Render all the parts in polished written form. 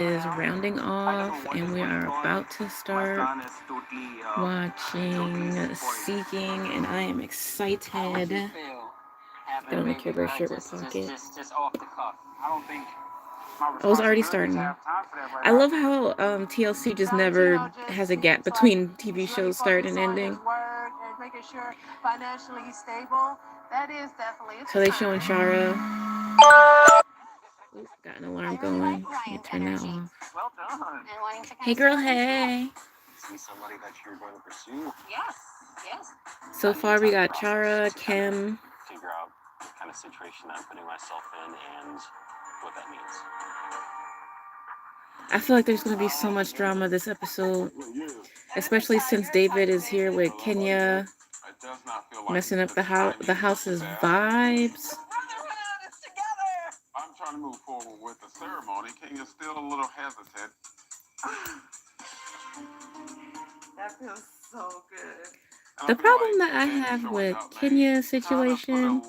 is rounding off, and we are about to start watching Seeking, and I am excited. Get on the Care Bear shirt with pocket. I was already starting. I love how TLC just never has a gap between TV shows starting and ending. So they showing Shara. Ooh, got an alarm going. Let me turn that off. Well done. Hey girl, hey. See somebody that you're going to pursue. Yes. So far we got Chara, Kim. Figure out the kind of situation that I'm putting myself in and what that means. I feel like there's going to be so much drama this episode, especially since David is here with Kenya, messing up the house's vibes. I'm trying to move forward with the ceremony. Kenya's still a little hesitant. That feels so good. The problem that I have with Kenya's situation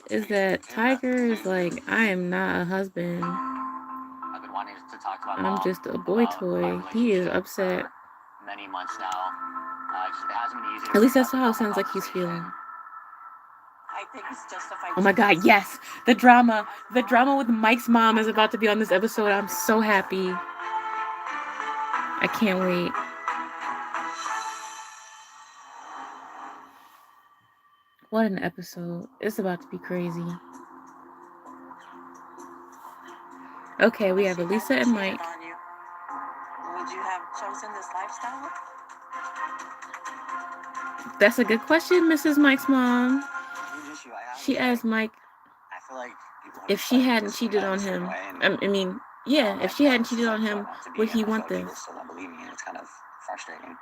is that Tiger is like, I am not a husband. I've been wanting to talk to my I'm mom just a boy toy. He is upset. for many months now. It hasn't been easy. At least that's how it sounds like he's feeling. I think it's justified. Oh my god, yes! The drama with Mike's mom is about to be on this episode. I'm so happy. I can't wait. What an episode. It's about to be crazy. Okay, we have Elisa and Mike. Would you have chosen this lifestyle? That's a good question, Mrs. Mike's mom. She asked Mike I feel like if she hadn't cheated on him. If she hadn't cheated on him, would he want this? Still don't believe me, and it's kind of frustrating.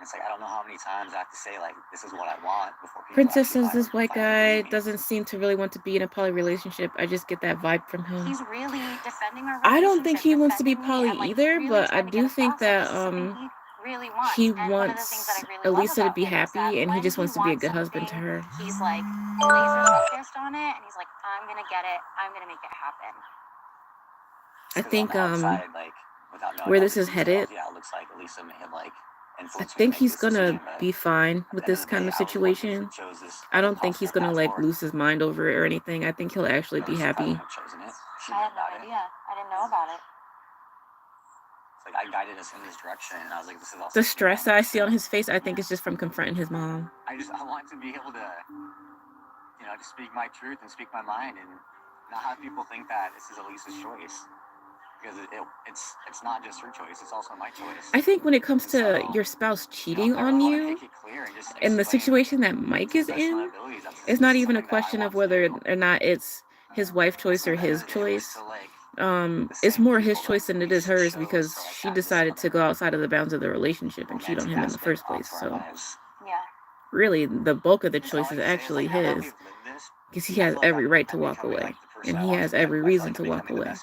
It's like I don't know how many times I have to say like this is what I want before people. Princess says this white guy doesn't seem to really want to be in a poly relationship. I just get that vibe from him. He's really defending our I don't think he wants to be defending me, poly and, like, either, really but I trying to do get us think back to that something he really wants. he And one of the wants things that I really love Elisa to about be him is that happy, and he when just wants to be a wants good husband to something, her. He's like laser focused on it, and he's like, I'm gonna get it. I'm gonna make it happen. I think where this is headed, Yeah, it looks like Elisa may have like I think he's gonna be fine with this kind of situation. I don't think he's gonna like lose his mind over it or anything. I think he'll actually be happy. I had no idea. I didn't know about it. Like I guided us in this direction, and I was like, "This is also." The stress that I see on his face, I think, is just from confronting his mom. I want to be able to, to speak my truth and speak my mind, and not have people think that this is Elisa's choice, because it's not just her choice; it's also my choice. I think when it comes to your spouse cheating on you, in the situation that Mike is in, it's not even a question of whether or not it's his wife's choice or his choice. It's more his choice than it is hers, because she decided to go outside of the bounds of the relationship and cheat on him in the first place. So really, the bulk of the choice is actually his, because he has every right to walk away, and he has every reason to walk away.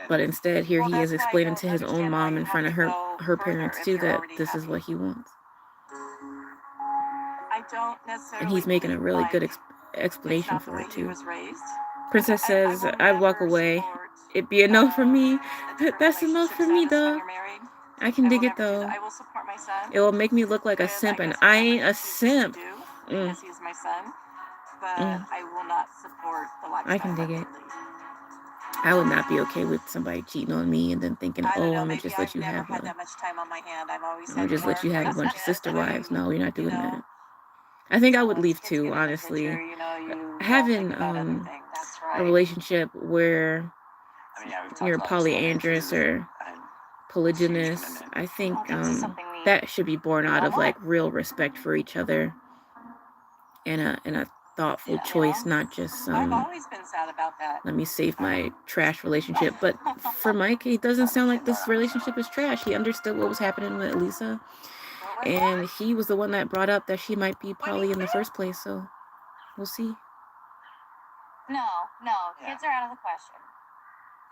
But instead, here he is explaining to his own mom in front of her parents too that this is what he wants, and he's making a really good explanation for it too. Princess says, I'd walk away. It'd be a no for me. That's a no for me, though. I can dig it, though. It will make me look like a simp, and I ain't a simp. Because he's my son, but I will not support the lifestyle. I can dig it. I would not be okay with somebody cheating on me and then thinking, oh, I'm going to just let you have one. I'm going to just let you have a bunch of sister wives. No, you're not doing that. I think I would leave too, honestly. Having a relationship where you're polyandrous or polygynous, I think that should be born out of like real respect for each other and a thoughtful choice, not just I've always been sad about that. let me save my trash relationship. But for Mike, it doesn't sound like this relationship is trash. He understood what was happening with Elisa, and he was the one that brought up that she might be poly in the first place. So we'll see. No, kids are out of the question.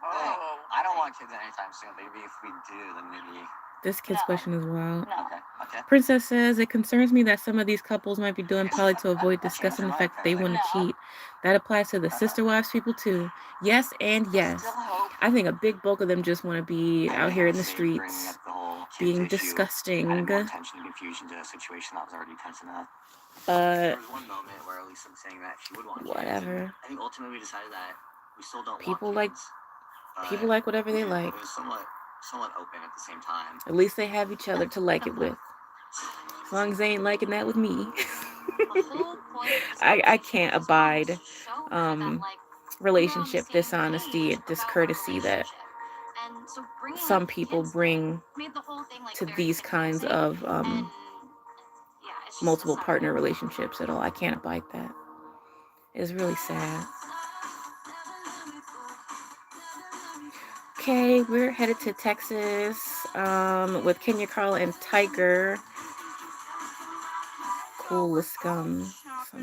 Oh, I don't want kids anytime soon. Maybe if we do, then maybe. This kid's question is wild. No. Okay. Princess says, it concerns me that some of these couples might be doing poly to avoid discussing the fact that they want to cheat. That applies to the sister wives people too. Yes and yes. I think a big bulk of them just want to be I out think here I in the saved bringing streets, up the whole kids being issue, disgusting. added more tension and confusion to a situation that was already tense enough. But There was one moment where Elisa was saying that she would want kids, and whatever. I think ultimately we decided that we still don't People want like kids. people like whatever they It like. was somewhat open at the same time. At least they have each other to like it with. As long as they ain't liking that with me. The whole point of this I conversation can't with his mom was abide to show her that, like, we were on the relationship same dishonesty page and about our discourtesy that relationship. And so bringing up some the people kids bring thing made the whole thing, like, to very these kinds confusing. of And yeah, it's just multiple not partner good. relationships at all. I can't abide that. It's really sad. Okay, we're headed to Texas with Kenya, Carl, and Tiger. Cool some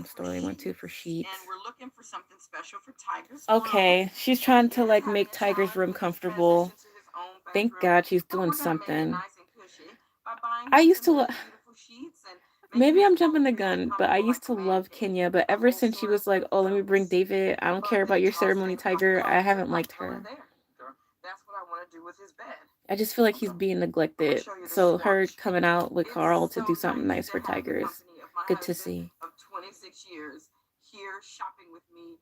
store they went to for sheets. And we're looking for something special for Tiger's Okay, room. she's trying to like Having make a Tiger's challenge room with his comfortable. transition to his own Thank bedroom, God she's but doing we're gonna make it something. nice and cushy by buying I him used some to really beautiful sheets and making maybe his I'm jumping the clothes really gun, but I comfortable used like to a man love cave. Kenya, but A ever whole since she store was like, full oh, of let me bring clothes, David, I don't care about birthday your tossing, ceremony, Tiger, I comfort, haven't my liked color her. there. That's what I want to do with his bed. I just feel like he's being neglected. Show you the So her swatch. coming out with It's Carl to so do something nice nice for to have the Tiger is company of my good to husband see. of 26 years here shopping with me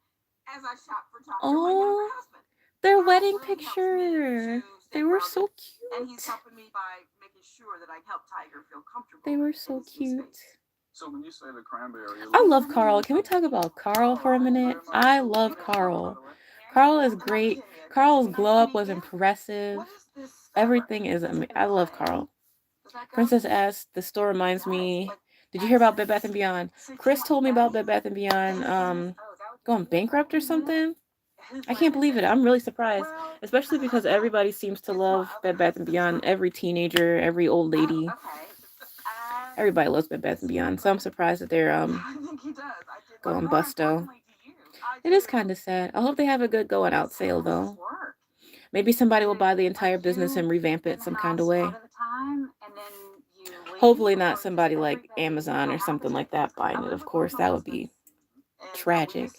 as I shop for Tiger, my Oh, younger husband. their Carl wedding really helps me picture. to stay They were grounded, so and he's cute. helping me by making sure that I help Tiger feel comfortable They were in so his new cute. space. So when you say the cranberry, I love Carl. Can we talk about Carl for a minute? I love Carl. Carl is great. Carl's glow up was impressive. What is this Everything is amazing. I love Carl. Princess asked, the store reminds me, did you hear about Bed Bath & Beyond? Chris told me about Bed Bath & Beyond going bankrupt or something. I can't believe it. I'm really surprised, especially because everybody seems to love Bed Bath & Beyond. Every teenager, every old lady. Everybody loves Bed Bath & Beyond, so I'm surprised that they're going busto. It is kind of sad. I hope they have a good going out sale though. Maybe somebody will buy the entire business and revamp it some kind of way. Hopefully not somebody like Amazon or something like that buying it. Of course, that would be tragic.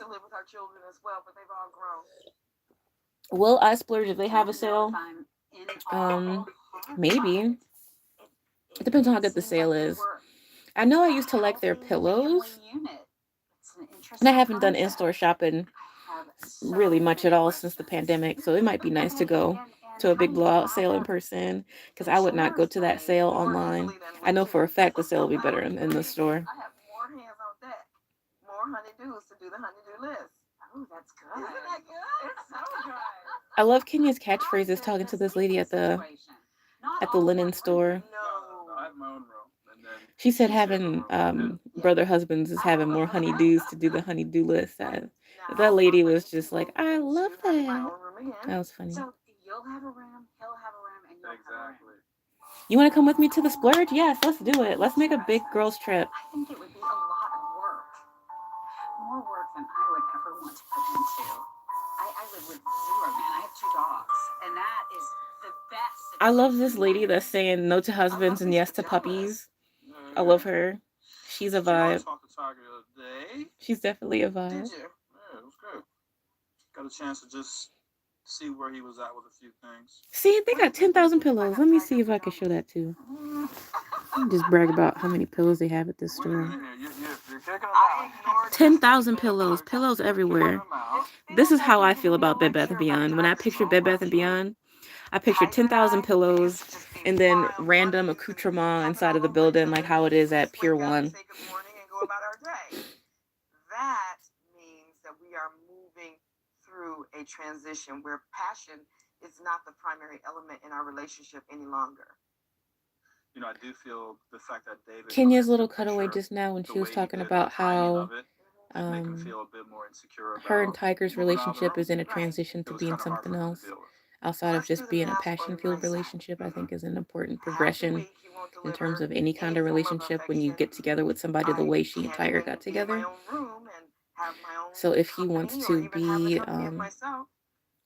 Will I splurge if they have a sale? Maybe. It depends on how good the sale is. I know I used to like their pillows, and I haven't done in-store shopping really much at all since the pandemic, so it might be nice to go to a big blowout sale in person, because I would not go to that sale online. I know for a fact the sale will be better in the store. I have more hands on deck, more honeydews to do the honeydew list. Oh, that's good. Isn't that good? It's so good. I love Kenya's catchphrases talking to this lady at the linen store. No, I have my own room. And then She said having brother husbands is having more honeydews to do the honeydew list. That lady was just like, I love that. That was funny. So you'll have a room, he'll have a room, and you'll have a room. You want to come with me to the splurge? Yes, let's do it. Let's make a big girls trip. I think it would be a lot of work. More work than I would ever want to put into. I live with 0, man. I have 2 dogs. And that is the best. I love this lady that's saying no to husbands and yes to puppies. I love her. She's a vibe. She's definitely a vibe. Did you? Yeah, it was good. Got a chance to just see where he was at with a few things. See, they got 10,000 pillows. Let me see if I can show that too. Just brag about how many pillows they have at this store. 10,000 pillows. Pillows everywhere. This is how I feel about Bed Bath & Beyond. When I picture Bed Bath & Beyond, I picture 10,000 pillows and then random accoutrement inside of the building, like how it is at Pier 1. That means that we are moving through a transition where passion is not the primary element in our relationship any longer. You know, I do feel the fact that David. Kenya's little cutaway just now when she was talking about how her and Tiger's relationship is in a transition to being something else outside of just being a passion-filled relationship. I think is an important progression in terms of any kind of relationship when you get together with somebody the way she and Tiger got together. So if he wants to be,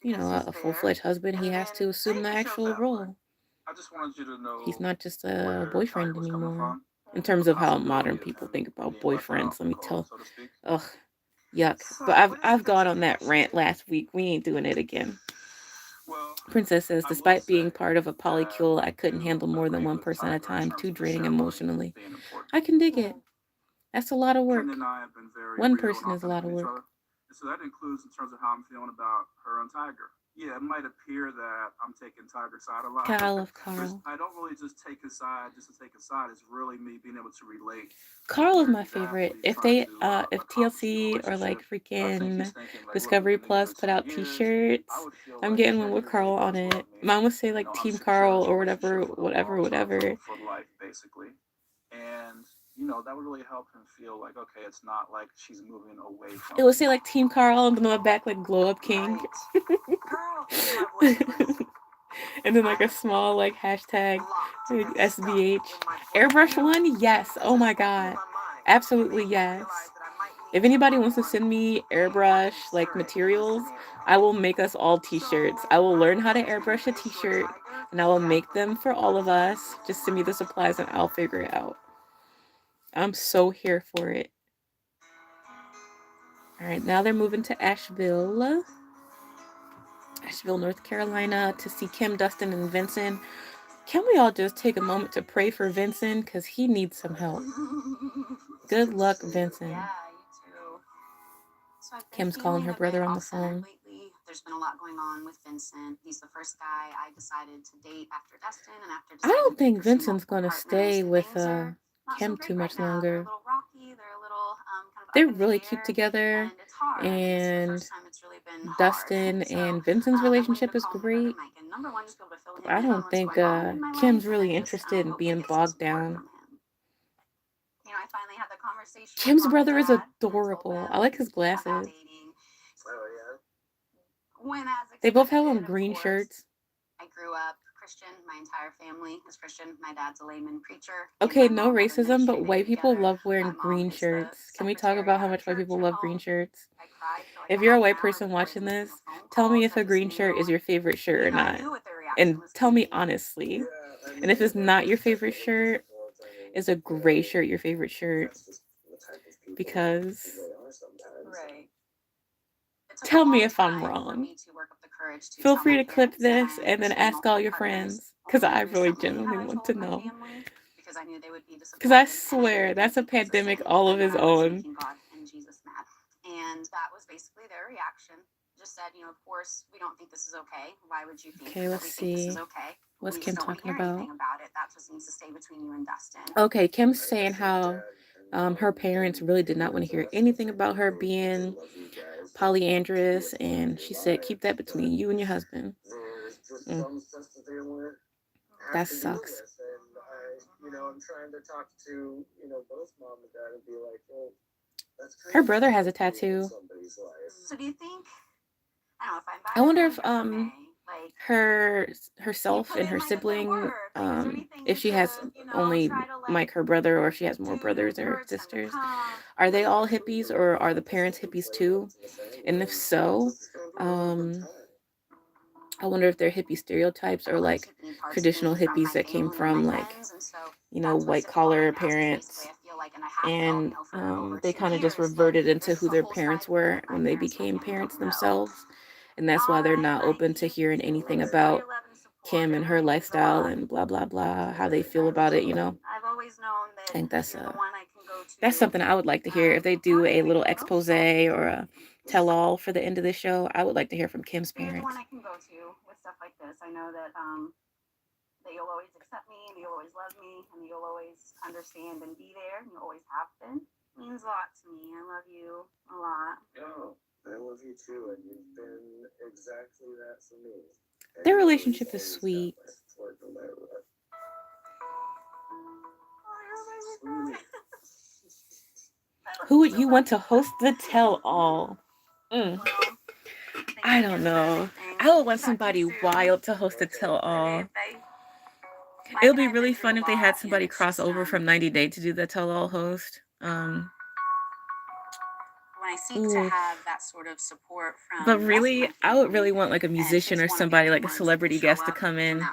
you know, a full-fledged husband, he has to assume the actual role. I just wanted you to know he's not just a boyfriend anymore. In terms of how modern people think about boyfriends, let me tell. Ugh, yuck. But I've gone on that rant last week. We ain't doing it again. Well, Princess says, I will despite being say part of a that polycule, I I couldn't do handle more than agree one with person at a Tiger in time. terms Too of the draining ceremony emotionally. being important. I can dig it. That's a lot of work. Kim and I have been very One real and person is a authentic lot of with each work. other. And so that includes in terms of how I'm feeling about her and Tiger. Yeah, it might appear that I'm taking Tiger's side a lot. God, I love But Carl. I don't really just take his side just to take his side. It's really me being able to relate Carl is where my he's at, what favorite. he's If trying they to if accomplish in the TLC or like relationship. I think freaking he's thinking like, look, Discovery we've been Plus put together out 10 years. t-shirts, I would feel I'm like getting that one you with really Carl on does it. love me. Mine would say You like know, I'm Team secure Carl this or relationship whatever, for the long term, whatever. for life, basically. And you know, that would really help him feel like, okay, it's not like she's moving away from It would me. say like Team Carl and then on the back like Glow Up King. Right. Girl, hear my voice, please. And then like a small like hashtag Locked like and stuck SBH. in my brain. Airbrush one? Yes. Oh my It's in god. my mind. Absolutely It made me yes. realize that I might If need to anybody work wants to on send me being more airbrush like considerate in this materials, scenario. I will make us all t-shirts. So, I will learn when how it to comes to airbrush a Fish or t-shirt Tiger, and I will make exactly. them for all of us. Just send me the supplies and I'll figure it out. I'm so here for it. All right, now they're moving to Asheville, North Carolina to see Kim, Dustin, and Vincent. Can we all just take a moment to pray for Vincent? Because he needs some help. Good luck, Vincent. Yeah, you too. So I've been Kim's calling her feeling a brother bit on the off-centered phone. lately. There's been a lot going on with Vincent. He's the first guy I decided to date after Dustin, and after I deciding don't to think pursue Vincent's multiple gonna partners, stay with things are not Kim so too great much right now. They're a longer. little rocky. They're a little kind of They're up in the really cute air, together, and it's hard. It's the and first time it's really been hard. Dustin So and Vincent's I wanted relationship to is call my brother great. Mike, and number one, just be able to fill him I in on don't what's think going on in my Kim's life, and really then just interested in hopefully being get some bogged support down. from him. You know, I finally had the conversation with Kim's mom brother and is dad, and I told adorable. I them like his about glasses. dating. When, as They both have on expected, of green course, shirts. I grew up Christian. My entire family is Christian. My dad's a layman preacher. Okay, no racism, but white people love wearing green shirts. Can we talk about how much white people love green shirts? I cried for like If a you're a half an white hour person before I watching even this, answered the phone tell call, me if sent a this green shirt is email. your favorite shirt You or know, I not. knew what their reaction And was tell gonna me be. honestly. And if it's not your favorite shirt, is a gray shirt your favorite shirt? Because Right. tell me if I'm wrong. Feel free to clip this and then ask all your friends. Because I really genuinely want to know. Because I swear that's a pandemic all of his own. And that was basically their reaction. Just said, you know, of course, we don't think this is okay. Why would you think Okay, that let's we think this see. is okay? What's We Kim just don't want to talking hear about? anything about it. That just needs to stay between you and Dustin. Okay, Kim's saying how her parents really did not want to hear anything about her being polyandrous, and she said, keep that between you and your husband. That sucks. Her brother has a tattoo. So do you think? I don't know if I'm I wonder if like herself and her sibling, if she has only Mike, her brother, or if she has more brothers or sisters, are they all hippies or are the parents hippies too? And if so, I wonder if they're hippie stereotypes or like traditional hippies that came from like, you know, white collar parents, and they kind of just reverted into who their parents were when they became parents themselves. And that's why they're not open to hearing anything about Kim and her lifestyle and blah, blah, blah, how they feel about it, you know? I think that's something I would like to hear. If they do a little expose or a tell-all for the end of the show, I would like to hear from Kim's parents. You're the one I can go to with stuff like this. I know that you'll always accept me and you'll always love me and you'll always understand and be there and you always have been. It means a lot to me. I love you a lot. Oh, I love you too, and you've been exactly that for me. Their relationship is sweet. Who would you want to host the tell-all? I don't know. I would want somebody wild to host a tell-all. It would be really fun if they had somebody cross over from 90 Day to do the tell-all host. When I seek to have that sort of support from but really, I would really want like a musician or somebody, like a celebrity guest to come in.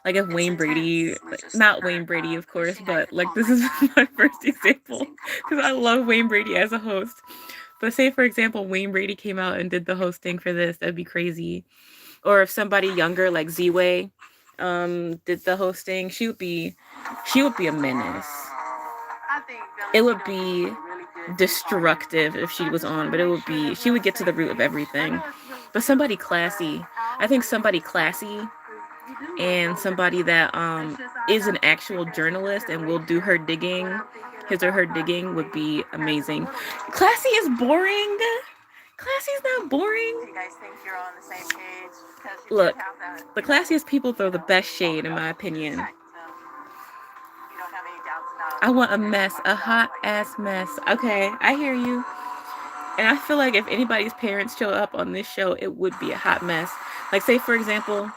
Like if Wayne Brady, not Wayne Brady, of course, but like this is my first example because I love Wayne Brady as a host. But say, for example, Wayne Brady came out and did the hosting for this, that'd be crazy. Or if somebody younger like Z-Way did the hosting, she would be a menace. It would be destructive if she was on, but she would get to the root of everything. But somebody classy. I think somebody classy and somebody that is an actual journalist and will do her digging, his or her digging, would be amazing. Classy is boring. Classy's not boring. Do you guys think you're on the same page? Because you Look, have that, the classiest people throw the best shade, in my opinion. so you don't have any doubts about I want a mess, a hot ass mess. Okay, I hear you. And I feel like if anybody's parents show up on this show, it would be a hot mess. Like, say for example,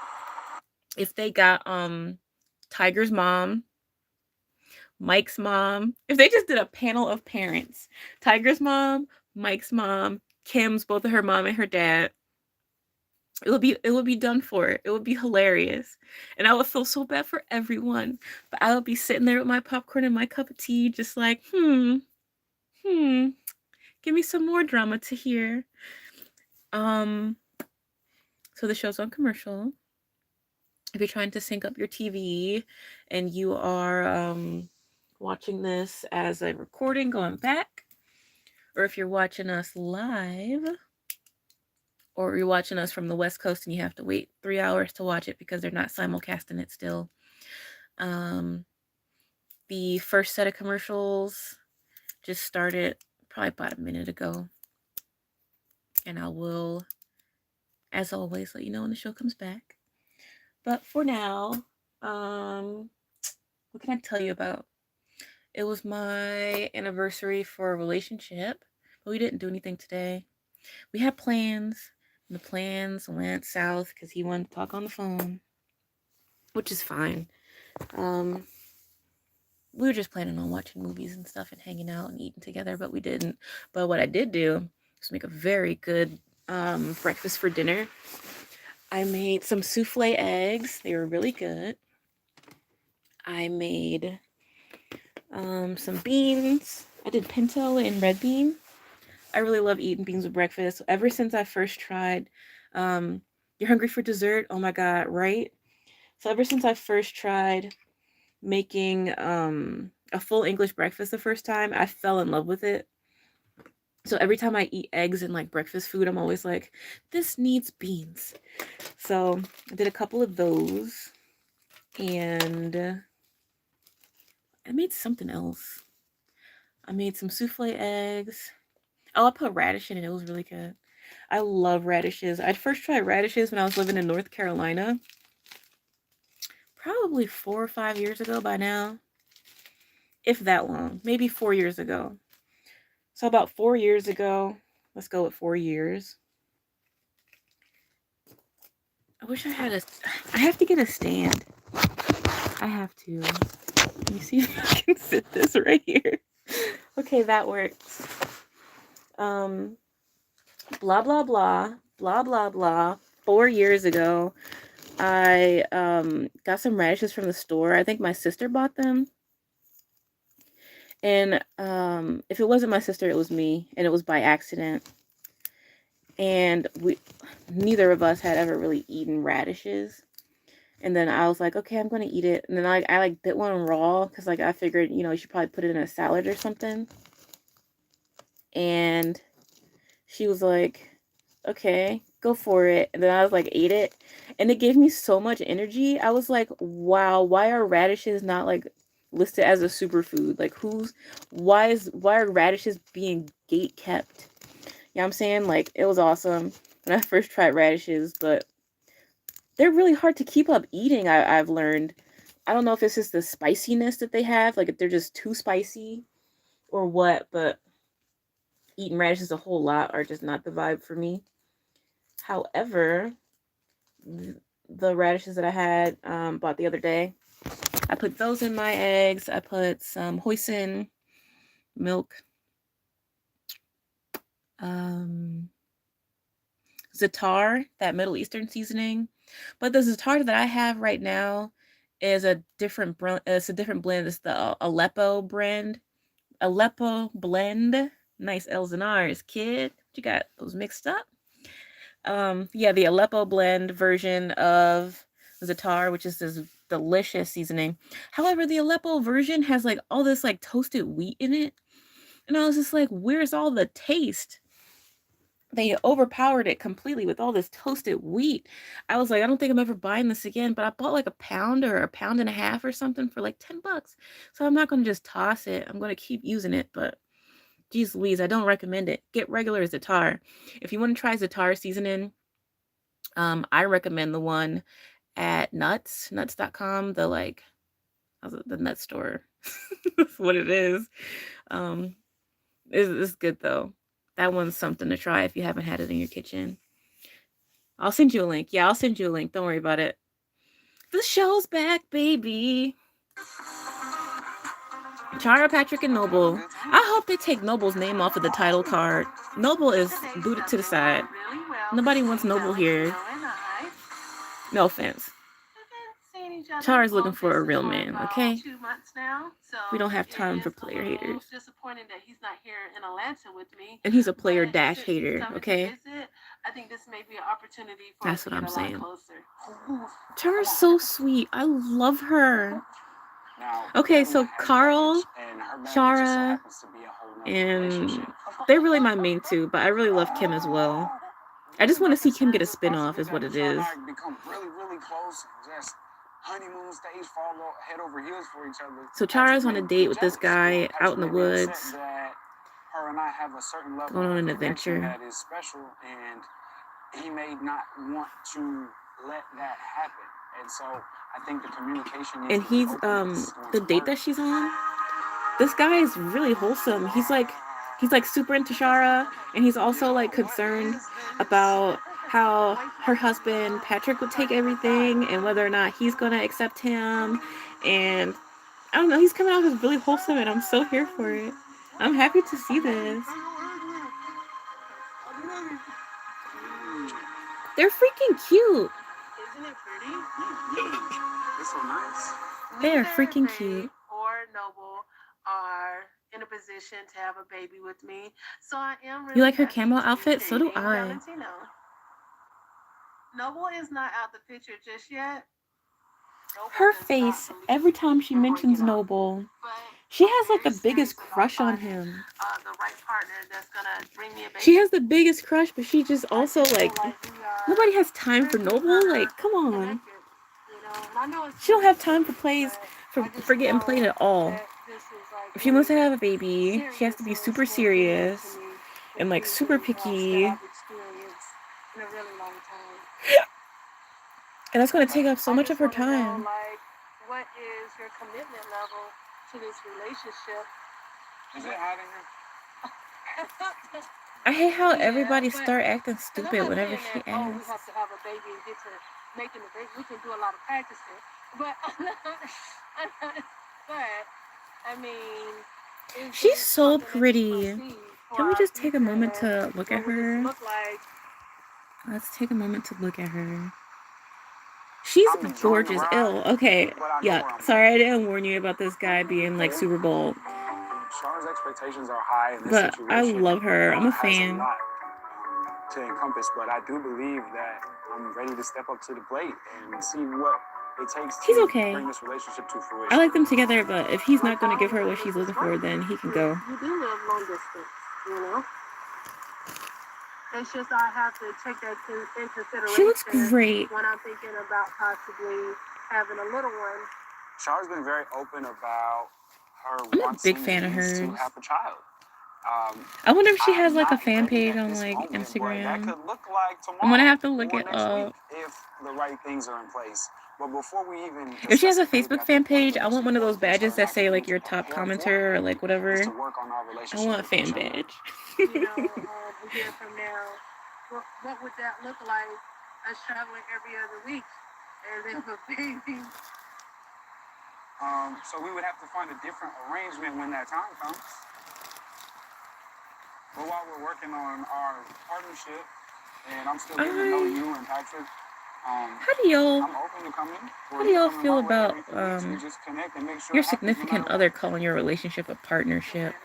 if they got Tiger's mom, Mike's mom, if they just did a panel of parents, Tiger's mom, Mike's mom, Kim's, both of her mom and her dad, it would be done for. It would be hilarious. And I would feel so bad for everyone. But I would be sitting there with my popcorn and my cup of tea, just like, give me some more drama to hear. So the show's on commercial. If you're trying to sync up your TV and you are watching this as a recording going back, or if you're watching us live, or you're watching us from the West Coast and you have to wait 3 hours to watch it because they're not simulcasting it still. The first set of commercials just started probably about a minute ago. And I will, as always, let you know when the show comes back. But for now, what can I tell you about? It was my anniversary for a relationship, but we didn't do anything today. We had plans, and the plans went south because he wanted to talk on the phone, which is fine. We were just planning on watching movies and stuff and hanging out and eating together, but we didn't. But what I did do was make a very good breakfast for dinner. I made some souffle eggs. They were really good. I made some beans. I did pinto and red bean. I really love eating beans with breakfast. Ever since I first tried, you're hungry for dessert? Oh my God, right? So ever since I first tried making a full English breakfast the first time, I fell in love with it. So every time I eat eggs and like breakfast food, I'm always like, this needs beans. So I did a couple of those, and I made something else. I made some souffle eggs. Oh, I put radish in it. It was really good. I love radishes. I first tried radishes when I was living in North Carolina. Probably 4 or 5 years ago by now. If that long. Maybe 4 years ago. So about 4 years ago. Let's go with 4 years. I wish I had I have to get a stand. I have to. Let me see if I can fit this right here. Okay, that works. Blah, blah, blah. Blah, blah, blah. 4 years ago, I got some radishes from the store. I think my sister bought them. And if it wasn't my sister, it was me. And it was by accident. And neither of us had ever really eaten radishes. And then I was like, okay, I'm going to eat it. And then I like bit one raw because like I figured, you should probably put it in a salad or something. And she was like, okay, go for it. And then I was like, ate it. And it gave me so much energy. I was like, wow, why are radishes not like listed as a superfood? Like why are radishes being gate kept? You know what I'm saying? Like, it was awesome when I first tried radishes, but they're really hard to keep up eating, I've learned. I don't know if it's just the spiciness that they have, like if they're just too spicy or what, but eating radishes a whole lot are just not the vibe for me. However, the radishes that I had bought the other day, I put those in my eggs. I put some hoisin milk, za'atar, that Middle Eastern seasoning. But the za'atar that I have right now is a different blend. It's a different blend. It's the Aleppo blend. Nice L's and R's, kid. You got those mixed up. Yeah, the Aleppo blend version of za'atar, which is this delicious seasoning. However, the Aleppo version has like all this like toasted wheat in it. And I was just like, where's all the taste? They overpowered it completely with all this toasted wheat. I was like, I don't think I'm ever buying this again, but I bought like a pound or a pound and a half or something for like $10. So I'm not going to just toss it. I'm going to keep using it, but geez Louise, I don't recommend it. Get regular za'atar. If you want to try za'atar seasoning, I recommend the one at nuts.com, the nut store. That's what it is. It's good though. That one's something to try if you haven't had it in your kitchen. I'll send you a link. Yeah, I'll send you a link. Don't worry about it. The show's back, baby. Chara, Patrick, and Noble. I hope they take Noble's name off of the title card. Noble is booted to the side. Nobody wants Noble here. No offense. Chara's looking for a real man, okay? 2 months now, so we don't have time for player haters. Disappointing that he's not here in Atlanta with me. And he's a player dash hater, okay? I think this may be an opportunity for That's us to what get I'm a lot saying. closer. Chara's so sweet. I love her. Okay, so Carl, Chara, and they're really my main two, but I really love Kim as well. I just want to see Kim get a spinoff, is what it is. So Chara's on a date with this guy out in the woods, going on an adventure. That is special, and he may not want to let that happen. And so I think the communication. And he's the date that she's on. This guy is really wholesome. He's like super into Chara, and he's also like concerned about how her husband Patrick would take everything and whether or not he's gonna accept him. And I don't know, he's coming out as really wholesome, and I'm so here for it. I'm happy to see this. They're freaking cute. Isn't it pretty? It's so nice. They are freaking cute. Or Noble are in a position to have a baby with me, so I am really. You like her camo outfit? So do I. Valentino. Noble is not out the picture just yet. Her face, every time she mentions Noble, she has like the biggest crush on him. The right partner that's gonna bring me a baby. She has the biggest crush, but she just also like, nobody has time for Noble. Like, come on. She don't have time for plays, for getting played at all. If she wants to have a baby, she has to be super serious and like super picky. And that's going to take up so much of her time. Like, what is your commitment level to this relationship? Is it hot in here? I hate how everybody start acting stupid whenever she asks. Oh, we have to have a baby and get to making the baby. We can do a lot of practicing, but I mean, she's so pretty. Can we just take a moment to look at her? Let's take a moment to look at her. She's gorgeous. Ill. Okay. Yeah. Sorry, I didn't warn you about this guy being like super bold. Chara's expectations are high in this but situation. I love her. I'm a fan. To encompass, but I do believe that I'm ready to step up to the plate and see what it takes to bring this relationship to fruition. I like them together, but if he's not going to give her what she's looking for, then he can go. You do live long distance, you know? It's just I have to take that in consideration. She looks great. When I'm thinking about possibly having a little one. Chara's been very open about her I'm a big fan of hers. to have a child. I wonder if she has like a fan page on like Instagram. That could look like tomorrow. I'm gonna have to look it up. If the right things are in place. But before we even if she has a Facebook fan page, I want one of those badges that say like your top commenter or like whatever. I want a fan badge. You know, a year from now, what would that look like? Us traveling every other week and then a baby. So we would have to find a different arrangement when that time comes. But while we're working on our partnership, and I'm still getting to know you and Patrick, how do y'all feel about your significant other calling your relationship a partnership?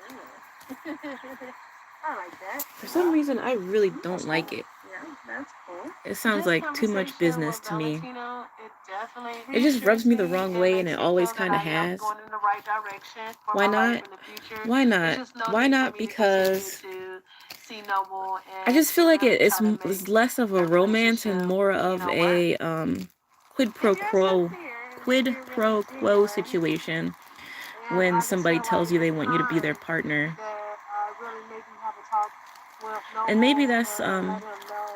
I like that. For some reason, I really don't like it. Yeah. That's cool. It sounds This like too much conversation business with to me. Valentino, it definitely It just rubs reassures me the me wrong and way, and makes it me always feel that kind of I am has. going in the right direction for Why my life not? in the future. Why It's not? just no Why need for not? me to continue Because to see Noble I just feel and like really it's try to make it's less of a that romance and relationship, more you of know, work. a quid pro If you're quo sincere and if quid you're really pro quo genuine, situation and when I just somebody feel like tells you they it's want you to be their time partner. that I really maybe have a talk with And maybe Noble that's and let him know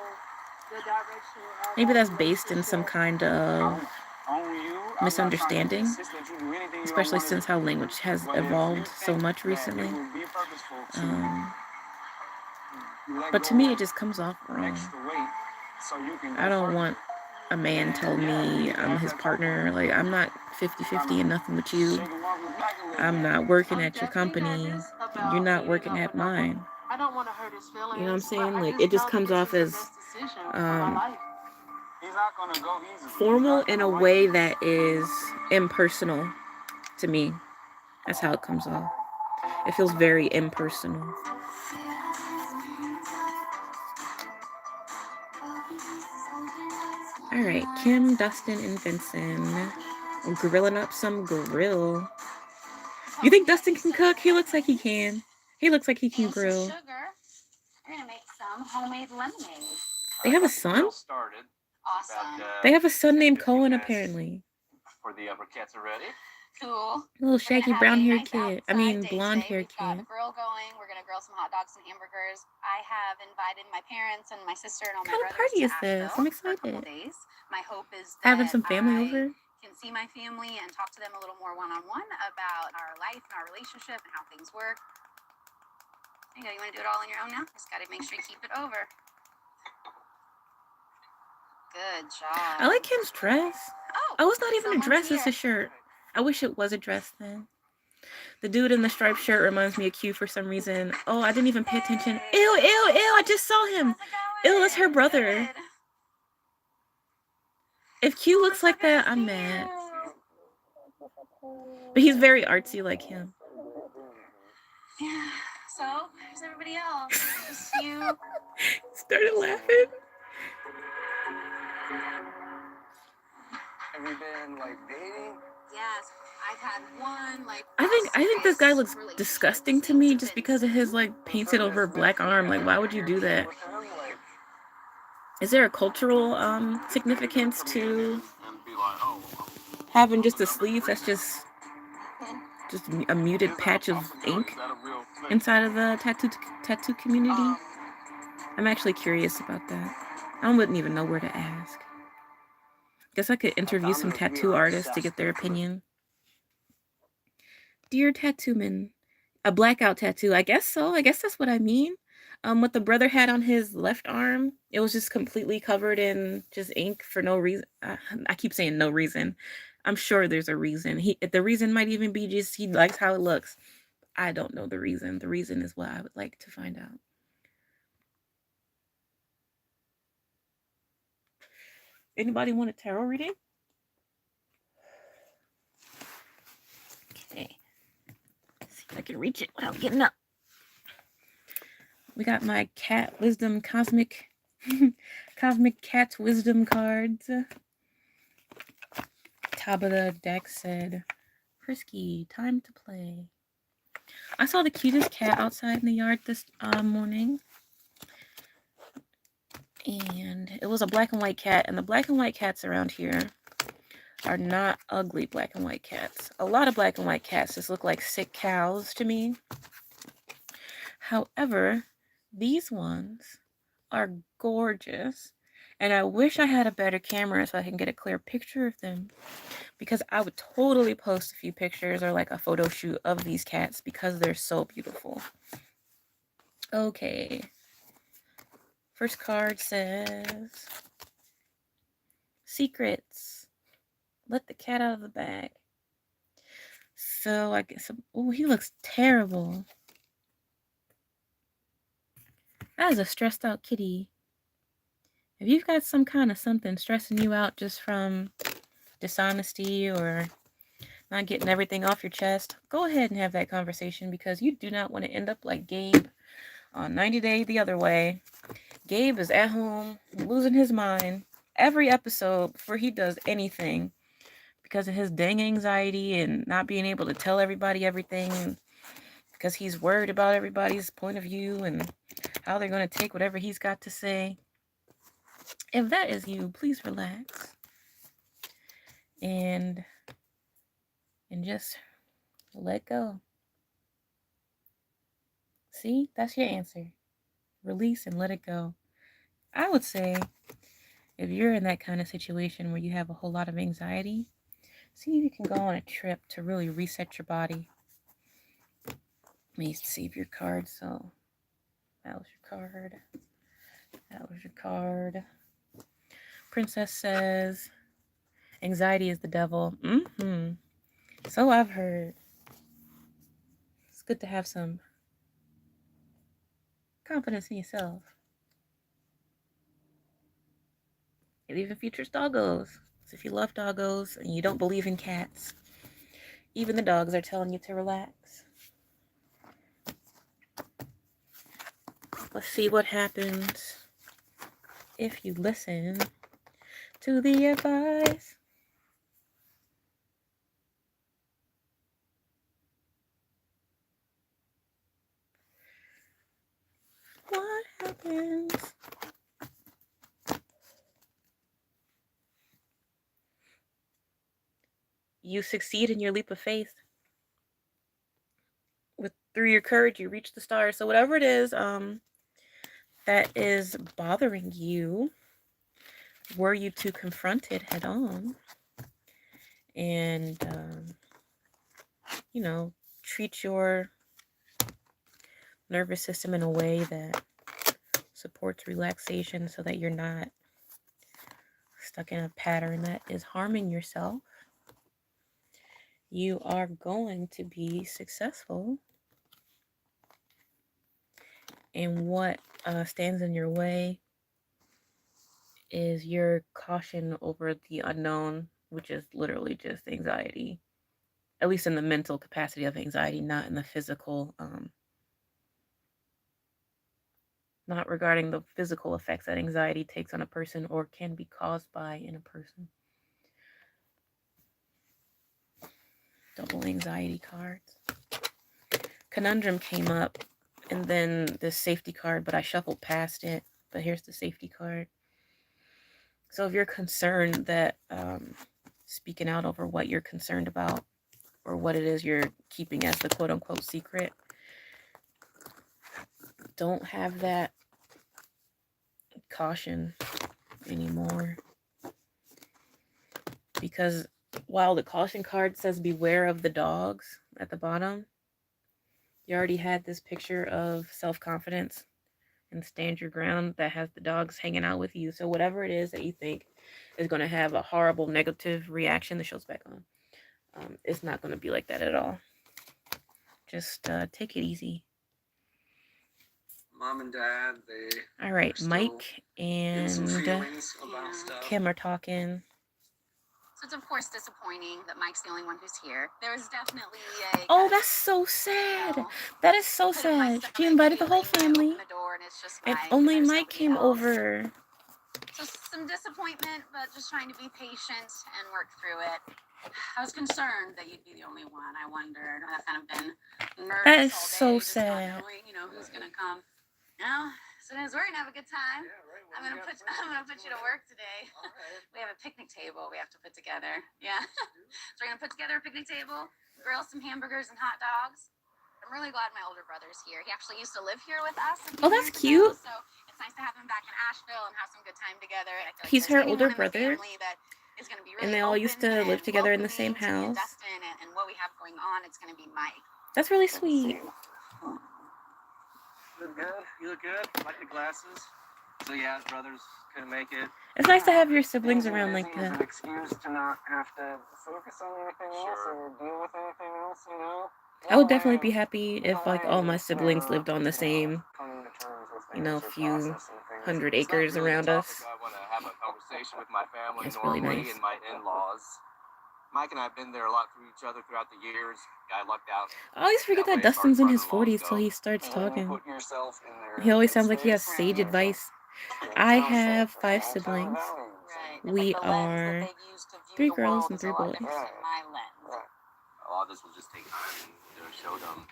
the direction of maybe our that's based in some relationship. kind of On you, I'm not trying to misunderstanding, insist that you do anything you don't especially want to since do. how language has But if you evolved so think much that it recently. would be purposeful to let But go to me, it of just comes off wrong. extra weight so you can I go don't further. want a man tell me I'm his partner. Like, I'm not 50-50 and nothing with you. I'm not working at your company. You're not working at mine. I don't want to hurt his feelings. You know what I'm saying? But I Like, it just know that comes this off is the as best decision for my life. He's not gonna go easy. formal in a way that is impersonal to me. That's how it comes off. It feels very impersonal. All right, Kim, Dustin, and Vincent grilling up some grill. You think Dustin can cook? He looks like he can. He looks like he can grill. Sugar. We're gonna make some homemade lemonade. They have a son? Awesome. They have a son named Cohen, apparently. For the briquettes are ready. Cool. A little shaggy brown-haired Nice kid. I outside mean, day blonde-haired today. We've got kid. a grill going. We're gonna grill some hot dogs and hamburgers. I have invited my parents and my sister and all What my kind of brothers party to is this? Asheville I'm for a couple excited. days. My hope is Having that some family I over? can see my family and talk to them a little more one-on-one about our life and our relationship and how things work. There you go. You want to do it all on your own now? Just got to make sure you keep it over. Good job. I like Kim's dress. Oh, it's not even a dress, it's a shirt. I wish it was a dress then. The dude in the striped shirt reminds me of Q for some reason. Oh, I didn't even pay attention. Ew, ew, ew, I just saw him. Ew, that's her brother. If Q looks like that, I'm mad. But he's very artsy like him. Yeah. So, where's everybody else? Just you. Started laughing. Have you been like dating? Yes, I've had one like. I think this guy looks disgusting to me just because of his like painted over black arm. Like, why would you do that? Is there a cultural significance to having just a sleeve that's just a muted patch of ink inside of the tattoo community? I'm actually curious about that. I wouldn't even know where to ask. Guess I could interview some tattoo artists to get their opinion. Dear tattooman, a blackout tattoo. I guess so. I guess that's what I mean. What the brother had on his left arm, it was just completely covered in just ink for no reason. I keep saying no reason. I'm sure there's a reason. The reason might even be just he likes how it looks. I don't know the reason. The reason is what I would like to find out. Anybody want a tarot reading? Okay. Let's see if I can reach it without getting up. We got my cat wisdom cosmic cat wisdom cards. Top of the deck said, Frisky, time to play. I saw the cutest cat outside in the yard this morning. And it was a black and white cat. And the black and white cats around here are not ugly black and white cats. A lot of black and white cats just look like sick cows to me. However, these ones are gorgeous. And I wish I had a better camera so I can get a clear picture of them. Because I would totally post a few pictures or like a photo shoot of these cats because they're so beautiful. Okay. First card says, secrets. Let the cat out of the bag. So I guess, oh, he looks terrible. That is a stressed out kitty. If you've got some kind of something stressing you out just from dishonesty or not getting everything off your chest, go ahead and have that conversation because you do not want to end up like Gabe on 90 Day the Other Way, Gabe is at home, losing his mind every episode before he does anything because of his dang anxiety and not being able to tell everybody everything because he's worried about everybody's point of view and how they're going to take whatever he's got to say. If that is you, please relax and just let go. See, that's your answer. Release and let it go. I would say if you're in that kind of situation where you have a whole lot of anxiety, see if you can go on a trip to really reset your body. Let me save your card. So that was your card. That was your card. Princess says, anxiety is the devil. So I've heard. It's good to have some confidence in yourself. It even features doggos. So if you love doggos and you don't believe in cats, even the dogs are telling you to relax. Let's see what happens if you listen to the advice. What happens? You succeed in your leap of faith. Through your courage, you reach the stars. So whatever it is that is bothering you, were you to confront it head on and, treat your nervous system in a way that supports relaxation so that you're not stuck in a pattern that is harming yourself, you are going to be successful. And what stands in your way is your caution over the unknown, which is literally just anxiety, at least in the mental capacity of anxiety, not in the physical, not regarding the physical effects that anxiety takes on a person or can be caused by in a person. Double anxiety cards. Conundrum came up, and then this safety card, but I shuffled past it. But here's the safety card. So if you're concerned that speaking out over what you're concerned about or what it is you're keeping as the quote-unquote secret, don't have that caution anymore. Because while the caution card says beware of the dogs at the bottom, you already had this picture of self-confidence and stand your ground that has the dogs hanging out with you. So whatever it is that you think is going to have a horrible negative reaction, the show's back on. It's not going to be like that at all. Just take it easy. Mom and Dad, they... All right, Mike and Kim are talking. So it's of course disappointing that Mike's the only one who's here. There was definitely a... Oh, that's so sad. That is so sad. She invited the whole family. And only Mike came over. So some disappointment, but just trying to be patient and work through it. I was concerned that you'd be the only one. I wondered. I've kind of been nervous That is all day, so sad. not knowing, who's gonna come. So we're gonna have a good time. Yeah, right. I'm gonna put you to work today. We have a picnic table we have to put together. Yeah. So we're gonna put together a picnic table, grill some hamburgers and hot dogs. I'm really glad my older brother's here. He actually used to live here with us. Oh, that's cute. So it's nice to have him back in Asheville and have some good time together. He's her older brother. And they all used to live together in the same house. And what we have going on, it's going to be Mike. That's really sweet. Look good. You look good. Like the glasses. So yeah, his brothers couldn't make it. It's nice to have your siblings around like It's an that. excuse to not have to focus on anything else or deal with anything else, I would definitely be happy if like all my siblings lived on the same, few hundred acres around us. I want to have a conversation with my family That's really normally nice. and my in-laws. Mike and I have been there a lot for each other throughout the years. I lucked out. I always forget that Dustin's in his 40s till he starts talking. He always sounds like he has sage advice. I have 5 siblings. Right. We Like the lens that are they use to view 3 the girls world and is a 3 lot boys. different than my lens. A lot of this will just take time to show them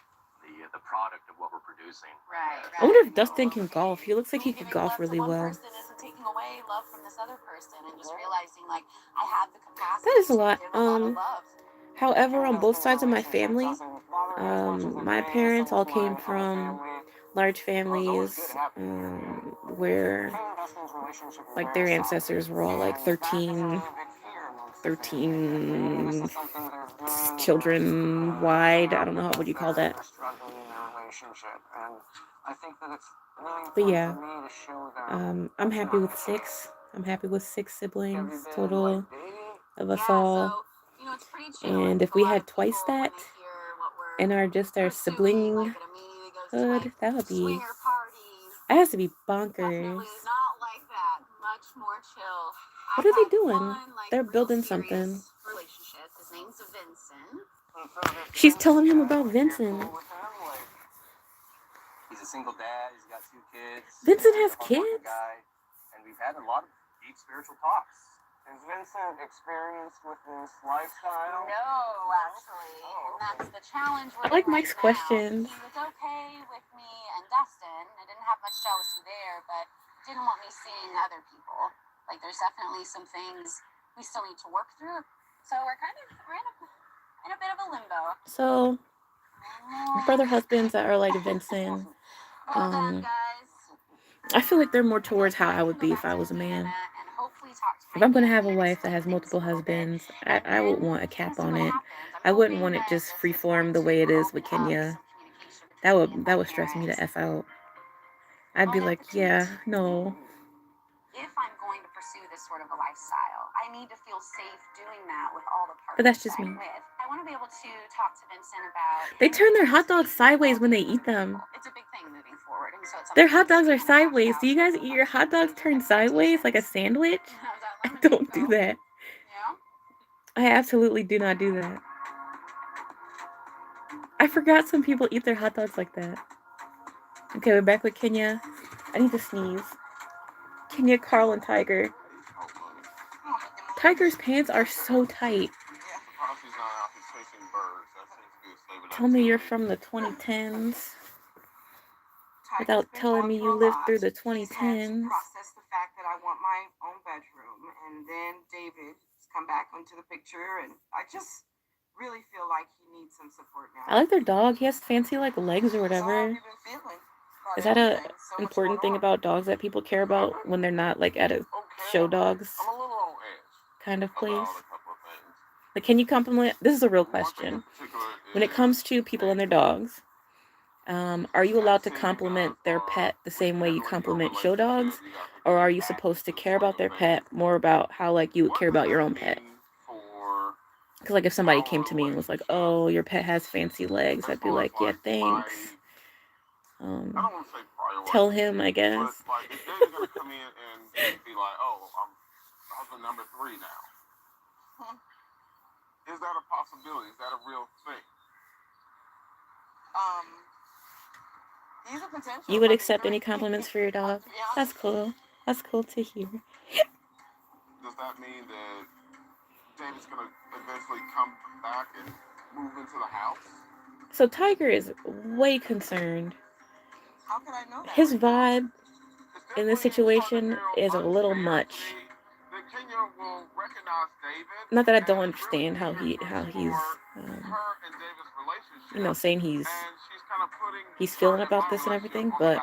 the product of what we're producing. Right. I wonder if Dustin can golf. He looks like he could Giving golf love really to one well. person isn't taking away love from this other person, and just realizing like I have the capacity That is a to lot. give a lot of love. However, on both sides of my family, my parents all came from large families, where like their ancestors were all like 13 children wide. I don't know what you call that. But yeah, I'm happy with 6. I'm happy with 6 siblings total of us all. So, you know, it's pretty chill. And if we had twice that in our sibling like, it immediately goes to, hood, like, that would be, swinger parties. that has to be Definitely bonkers. not like that. Much more chill. What are they doing? They're building something. Relationship. His name's Vincent. She's telling him about Vincent. He's a single dad. He's got 2 kids. Vincent has He's a hardworking kids? guy, and we've had a lot of deep spiritual talks. Is Vincent experienced with this lifestyle? No, actually. And that's the challenge. I like Mike's questions. He was okay with me and Dustin. I didn't have much jealousy there, but didn't want me seeing other people. Like, there's definitely some things we still need to work through. So we're in a bit of a limbo. So, brother husbands that are like Vincent, Well done, guys. I feel like they're more towards how I would be if I was a man. If I'm going to have a wife that has multiple husbands, I would want a cap on it. I wouldn't want it just freeform the way it is with Kenya. That would stress me to F out. I'd be like, yeah, no. If I'm going to pursue this sort of a lifestyle, I need to feel safe doing that with all the partners But that's just me. I'm with. I want to be able to talk to Vincent about. They turn their hot dogs sideways when they eat them. It's a big thing moving forward, and so it's their hot dogs are sideways. Do you guys eat your hot dogs turned sideways like a sandwich? I don't do that. I absolutely do not do that. I forgot some people eat their hot dogs like that. Okay, we're back with Kenya. I need to sneeze. Kenya, Carl, and Tiger. Tiger's pants are so tight. Tell me you're from the 2010s without telling me you lived through the 2010s. Process the fact that I want my own bedroom, and then David's come back into the picture, and I just really feel like he needs some support now. I like their dog. He has fancy like legs or whatever. Is that a important thing about dogs that people care about when they're not like at a show dogs kind of place? Like, can you compliment? This is a real question. When it comes to people and their dogs, are you allowed to compliment their pet the same way you compliment show dogs, or are you supposed to care about their pet more about how like you would care about your own pet? Because like if somebody came to me and was like, "Oh, your pet has fancy legs," I'd be like, "Yeah, thanks." Tell him, I guess. Like, if David's gonna come in and be like, "Oh, I'm husband number 3 now," is that a possibility? Is that a real thing? He's a potential. You would accept any compliments for your dog? That's cool. That's cool to hear. Does that mean that David's gonna eventually come back and move into the house? So Tiger is way concerned. How can I know that? His vibe in this situation is a little much. Not that I don't understand how he's you know, saying he's feeling about this and everything, but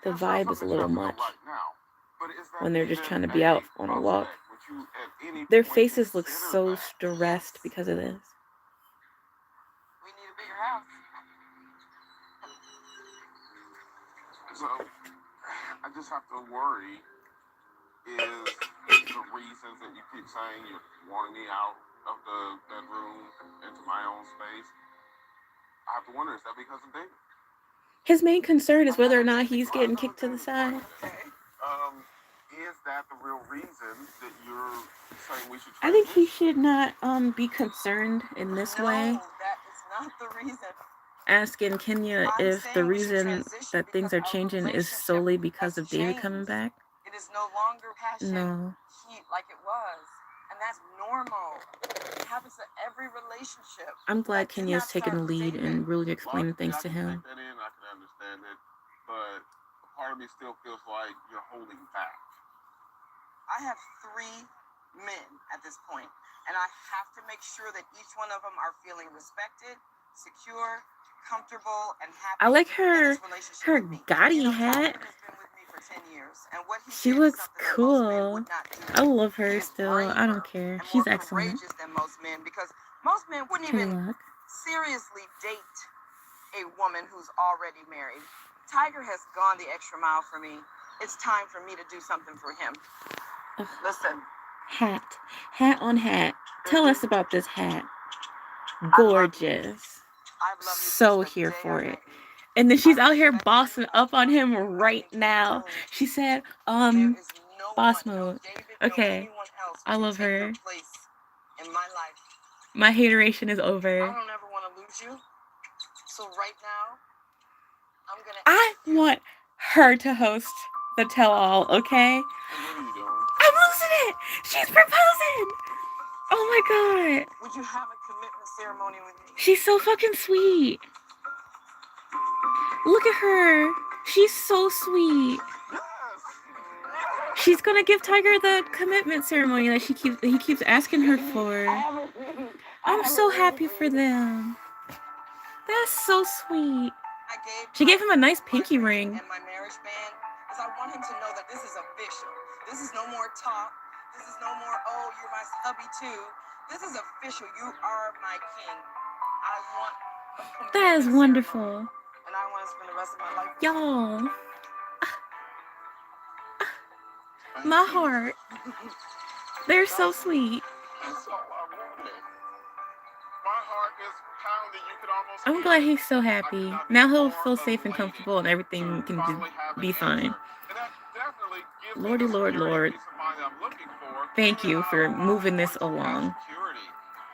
the vibe is a little much when they're just trying to be out on a walk. Their faces look so stressed because of this. We need a bigger house. So I just have to worry, is the reasons that you keep saying you're wanting me out of the bedroom into my own space, I have to wonder, is that because of David? His main concern is whether or not he's getting kicked to the side. Is that the real reason that you're saying we should I think he should not be concerned in this way. No, that is not the reason. asking Kenya I'm if the saying we should reason transition that things because are our changing is relationship solely because has of David coming changed. back. It is no longer passion, No. heat like it was. And that's normal. It happens to every relationship. I'm glad That did Kenya's not taking start the with lead David. and really explaining things I to can him. take that in, I can understand it, but a part of me still feels like you're holding back. I have 3 men at this point, and I have to make sure that each one of them are feeling respected, secure, comfortable, and happy. I like in her this relationship her with me. Gotti Tiger hat. has been with me for 10 years, and what he She did is looks something that most men cool. would not do. I love He her is still. I braver don't care. and She's more excellent. courageous than most men, because most men wouldn't Good even luck. seriously date a woman who's already married. Tiger has gone the extra mile for me. It's time for me to do something for him. Ugh. Listen. Hat on hat. Tell us about this hat. Gorgeous. So here for it. And then she's out here bossing up on him right now. She said, boss mode. Okay. I love her. My hateration is over. I don't ever want to lose you. So right now, I'm gonna. I want her to host the tell-all, okay? What are you doing? I'm losing it! She's proposing! Oh my god. Would you have a commitment ceremony with me? She's so fucking sweet. Look at her. She's so sweet. She's gonna give Tiger the commitment ceremony that he keeps asking her for. I'm so happy for them. That's so sweet. She gave him a nice pinky ring. And my marriage band, because I want him to know that this is official. This is no more talk. This is no more, oh, you're my hubby too. This is official. You are my king. I want a commitment That is ceremony, wonderful. and I want to spend the rest of my life with Y'all. My heart. They're so sweet. That's all I wanted. My heart is pounding. You could almost I'm hear glad it. he's so happy. Now he'll feel safe and comfortable and everything can be fine. Lordy, Lord, Lord. Thank you for moving this along.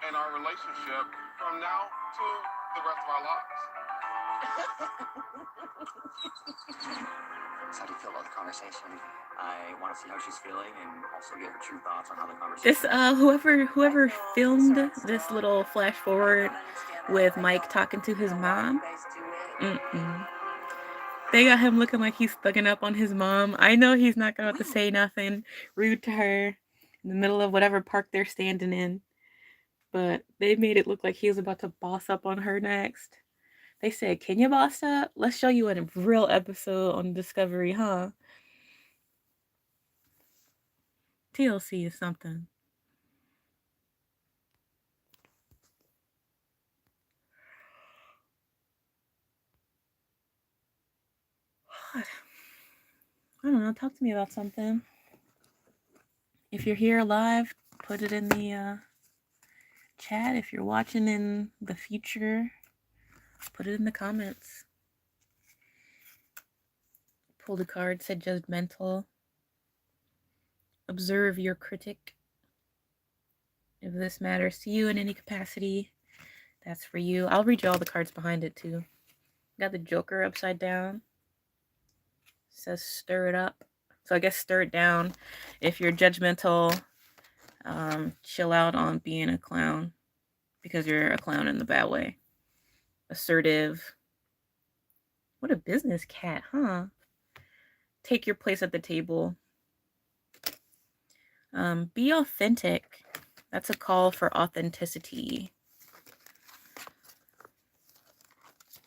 And our relationship from now to the rest of our lives. How do you feel about the conversation? I want to see how she's feeling and also get her true thoughts on how the conversation. This whoever filmed this little flash forward with Mike talking to his mom. They got him looking like he's thugging up on his mom. I know he's not going to say nothing rude to her in the middle of whatever park they're standing in. But they made it look like he was about to boss up on her next. They said, can you boss up? Let's show you in a real episode on Discovery, huh? TLC is something. What? I don't know. Talk to me about something. If you're here live, put it in the chat. If you're watching in the future, put it in the comments. Pulled a card, said judgmental. Observe your critic. If this matters to you in any capacity, that's for you. I'll read you all the cards behind it too. Got the Joker upside down. Says stir it up. So I guess stir it down. If you're judgmental, chill out on being a clown because you're a clown in the bad way. Assertive. What a business cat, huh? Take your place at the table. Be authentic. That's a call for authenticity.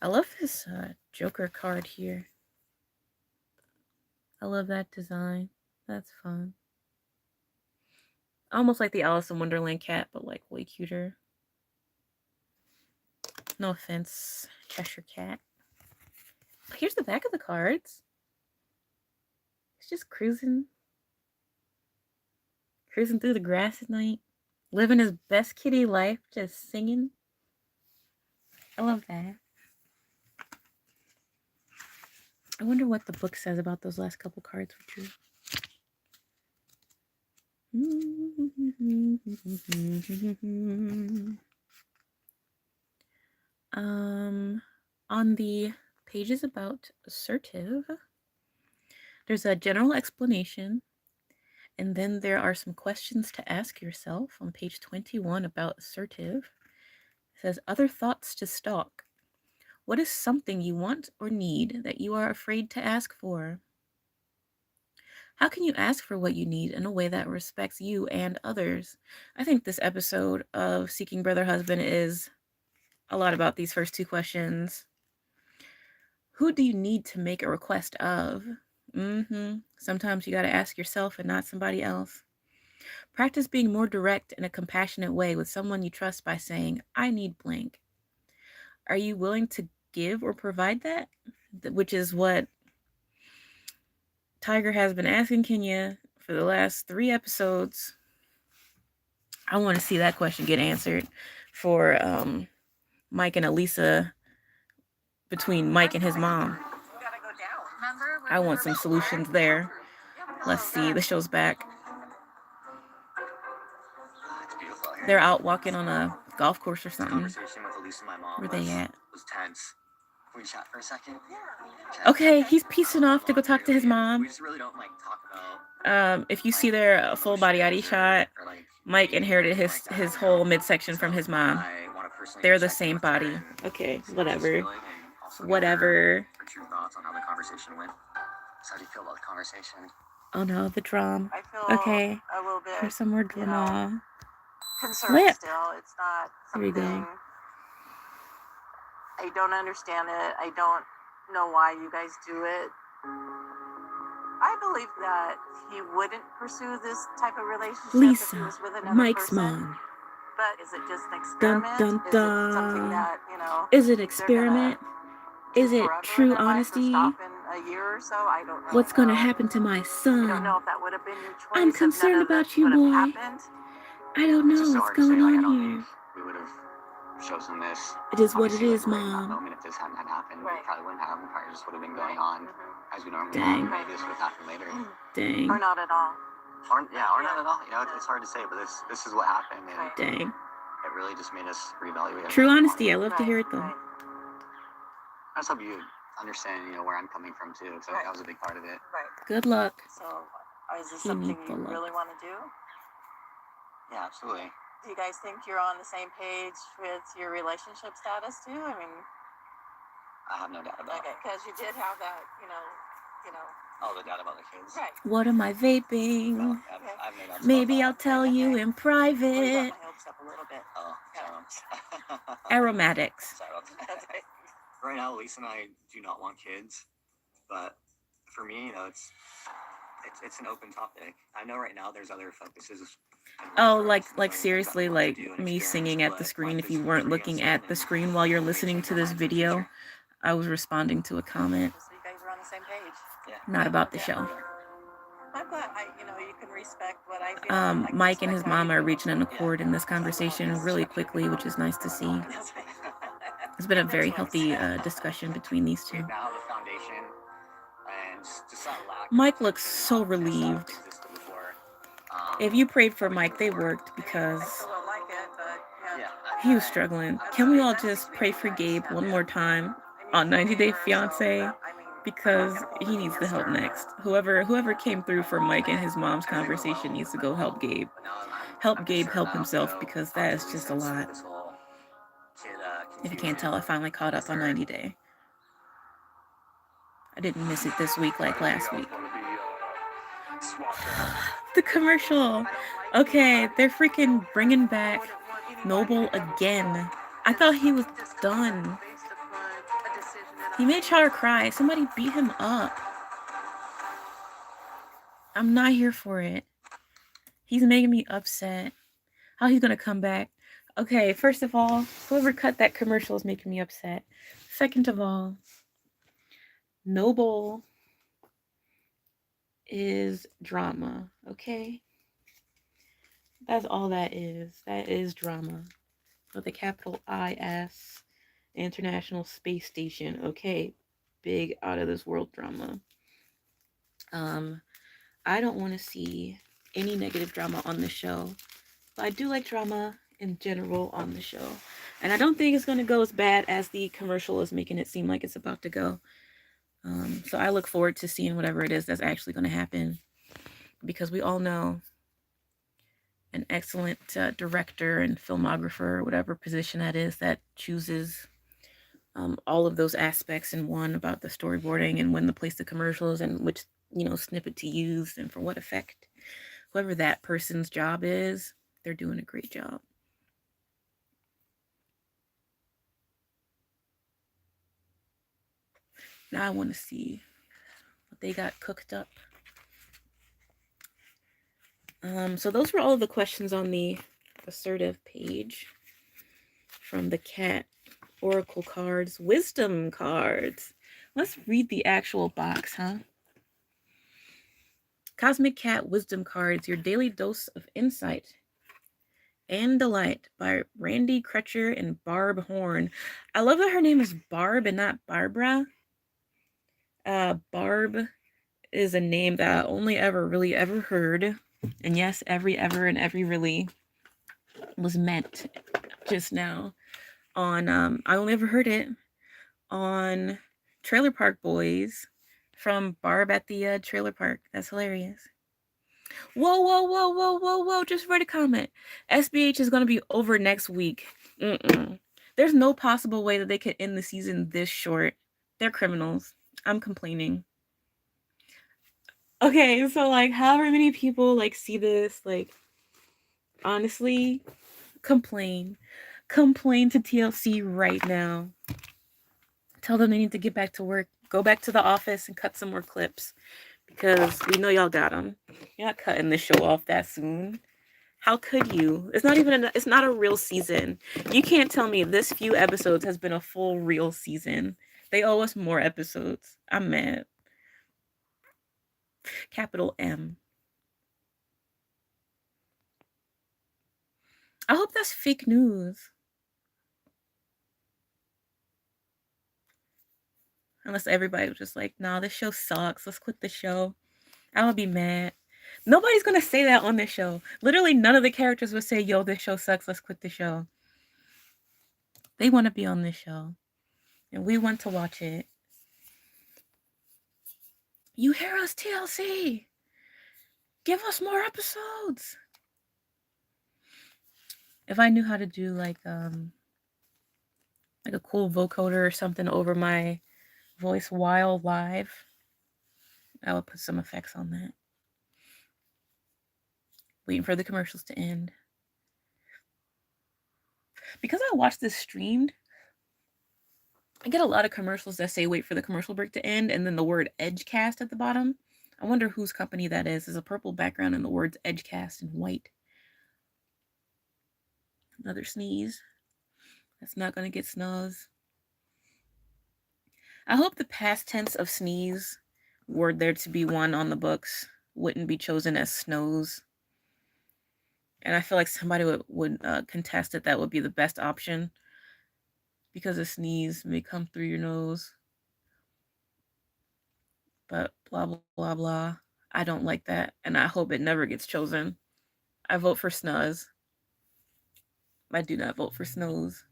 I love this Joker card here. I love that design. That's fun. Almost like the Alice in Wonderland cat, but like way cuter. No offense, Cheshire Cat. Here's the back of the cards. It's just cruising through the grass at night. Living his best kitty life, just singing. I love that. I wonder what the book says about those last couple cards we drew. On the pages about assertive, there's a general explanation, and then there are some questions to ask yourself on page 21 about assertive. It says, other thoughts to stalk. What is something you want or need that you are afraid to ask for? How can you ask for what you need in a way that respects you and others? I think this episode of Seeking Brother Husband is a lot about these first two questions. Who do you need to make a request of? Sometimes you got to ask yourself and not somebody else. Practice being more direct in a compassionate way with someone you trust by saying, I need blank. Are you willing to give or provide that? Which is what Tiger has been asking Kenya for the last 3 episodes. I want to see that question get answered for Mike and Elisa, between Mike and his mom. I want some solutions there. Let's see, the show's back. They're out walking on a golf course or something. Conversation with Elisa and my mom Where they at? was tense. Can we chat for a second? Okay, he's piecing off to go talk to his mom. We just really don't like talk about. If you see their full body ID shot, Mike inherited his whole midsection from his mom. They're the same body. Okay, whatever. Whatever. For true thoughts on how the conversation went. So how do you feel about the conversation? Oh no, the drum. I feel Okay, a little bit here's some more drama. concerned Flip. still. It's not There we something. go. I don't understand it. I don't know why you guys do it. I believe that he wouldn't pursue this type of relationship if he Lisa, was with another Mike's person. mom. But is it just an Dun experiment? dun Is it something dun. that, Is it they're experiment? gonna Is do it forever in true their life or honesty? stop in a year or so? I don't really What's gonna know. happen to my I don't son? know if that would have been your choice. I'm if concerned none of about this you, would have boy. happened. I don't It's know just so what's hard to say. going Like, I on don't here. think we would have chosen this. It is what it Obviously, is, like, right in that Mom. moment, if this hadn't had happened, Right. we probably wouldn't have. We probably just would have been going Right. on as we normally Dang. have. Maybe this would have happened later. Dang. Or not at all. Or not at all. It's hard to say, but this is what happened, and Right. Dang. it really just made us reevaluate. True everything we honesty. I wanted. love to hear it though. Right. I just hope you understand, where I'm coming from too, because I think that was a big part of it. Right. Good luck. So, is this He something needs the you luck. really want to do? Yeah, absolutely. Do you guys think you're on the same page with your relationship status too? I mean, I have no doubt about okay, it. because you did have that, Oh, the doubt about the kids. right. What am I vaping? No, I have no doubt Maybe about I'll tell you in Well, you private. got my hopes up a little bit. that. Oh, Yeah. so. Aromatics. Sorry about that. That's right. Right now, Lisa and I do not want kids, but for me, it's an open topic. I know right now there's other focuses. Oh, like seriously, like me singing at the screen. If you weren't looking at the screen while you're listening to this video, I was responding to a comment. So you guys are on the same page. Yeah. Not about the show. I'm glad you can respect what I feel. I can Mike and his respect how mom you are feel. reaching an accord in this conversation really quickly, which is nice to see. It's been a very healthy discussion between these two. Now the foundation and just that lack. Mike looks so relieved. If you prayed for Mike, they worked because I still don't like it, but yeah. he was struggling. Can we all just pray for Gabe one more time on 90 Day Fiancé? Because he needs the help next. Whoever came through for Mike and his mom's conversation needs to go help Gabe. Help Gabe help himself, because that is just a lot. If you can't tell, I finally caught up on 90 Day. I didn't miss it this week like last week. The commercial. Okay, they're freaking bringing back Noble again. I thought he was done. He made Char cry. Somebody beat him up. I'm not here for it. He's making me upset. How he's gonna come back? Okay, first of all, whoever cut that commercial is making me upset. Second of all, Noble is drama, okay? That's all that is. That is drama. With a capital IS, International Space Station, okay? Big out of this world drama. I don't want to see any negative drama on the show, but I do like drama in general on the show. And I don't think it's going to go as bad as the commercial is making it seem like it's about to go. So I look forward to seeing whatever it is that's actually going to happen, because we all know an excellent director and filmographer, whatever position that is, that chooses all of those aspects in one, about the storyboarding and when to place the commercials and which, snippet to use and for what effect. Whoever that person's job is, they're doing a great job. Now I want to see what they got cooked up. So those were all of the questions on the assertive page from the cat oracle cards, wisdom cards. Let's read the actual box, huh? Cosmic Cat Wisdom Cards, your daily dose of insight and delight, by Randy Crutcher and Barb Horn. I love that her name is Barb and not Barbara. Barb is a name that I only ever heard. And yes, every ever and every really was meant just now on, I only ever heard it on Trailer Park Boys from Barb at the trailer park. That's hilarious. Whoa. Just read a comment. SBH is going to be over next week. There's no possible way that they could end the season this short. They're criminals. I'm complaining. Okay, so like however many people like see this, like honestly, complain to TLC right now. Tell them they need to get back to work, go back to the office and cut some more clips, because we know y'all got them. You're not cutting the show off that soon. How could you? It's not a real season. You can't tell me this few episodes has been a full real season. They owe us more episodes. I'm mad. Capital M. I hope that's fake news. Unless everybody was just like, nah, this show sucks. Let's quit the show. I would be mad. Nobody's going to say that on this show. Literally none of the characters would say, yo, this show sucks. Let's quit the show. They want to be on this show. And we want to watch it. You hear us, TLC? Give us more episodes. If I knew how to do like a cool vocoder or something over my voice while live, I would put some effects on that. Waiting for the commercials to end. Because I watched this streamed, I get a lot of commercials that say wait for the commercial break to end, and then the word Edgecast at the bottom. I wonder whose company that is. There's a purple background and the words Edgecast in white. Another sneeze. That's not going to get snuzz. I hope the past tense of sneeze, were there to be one on the books, wouldn't be chosen as snows. And I feel like somebody would contest it. That would be the best option, because a sneeze may come through your nose. But blah, blah, blah, blah. I don't like that, and I hope it never gets chosen. I vote for snuzz. I do not vote for snows.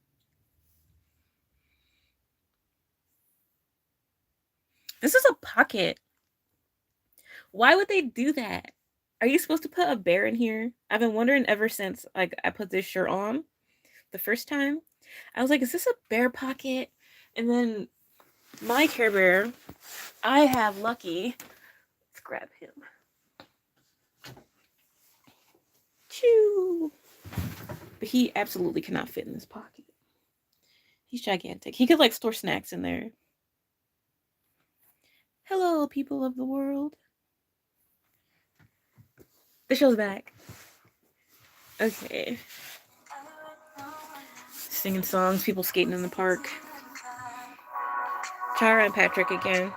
This is a pocket. Why would they do that? Are you supposed to put a bear in here? I've been wondering ever since like I put this shirt on the first time. I was like, is this a bear pocket? And then my Care Bear, I have Lucky. Let's grab him. Choo! But he absolutely cannot fit in this pocket. He's gigantic. He could like store snacks in there. Hello, people of the world. The show's back. Okay. Singing songs, people skating in the park. Chara and Patrick again.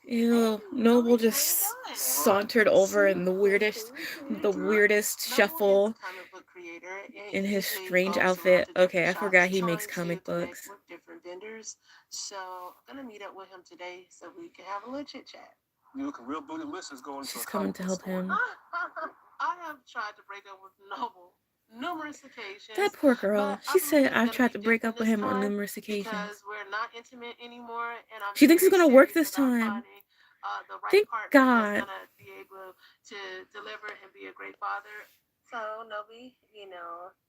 Ew, Noble just sauntered over in the weirdest shuffle in his strange outfit. Okay, I forgot he makes comic books. Different vendors, so I'm gonna meet up with him today so we can have a little chit chat. You looking real bootylicious going to She's a coming to help him. I have tried to break up with Noble numerous occasions. That poor girl. But She I believe said it's I've gonna be tried to break different up with this him on time numerous occasions. because we're not intimate anymore, and I'm She thinks it's very gonna work serious this about time. finding the right Thank partner that's God. gonna be able to deliver and be a great father. So Novi,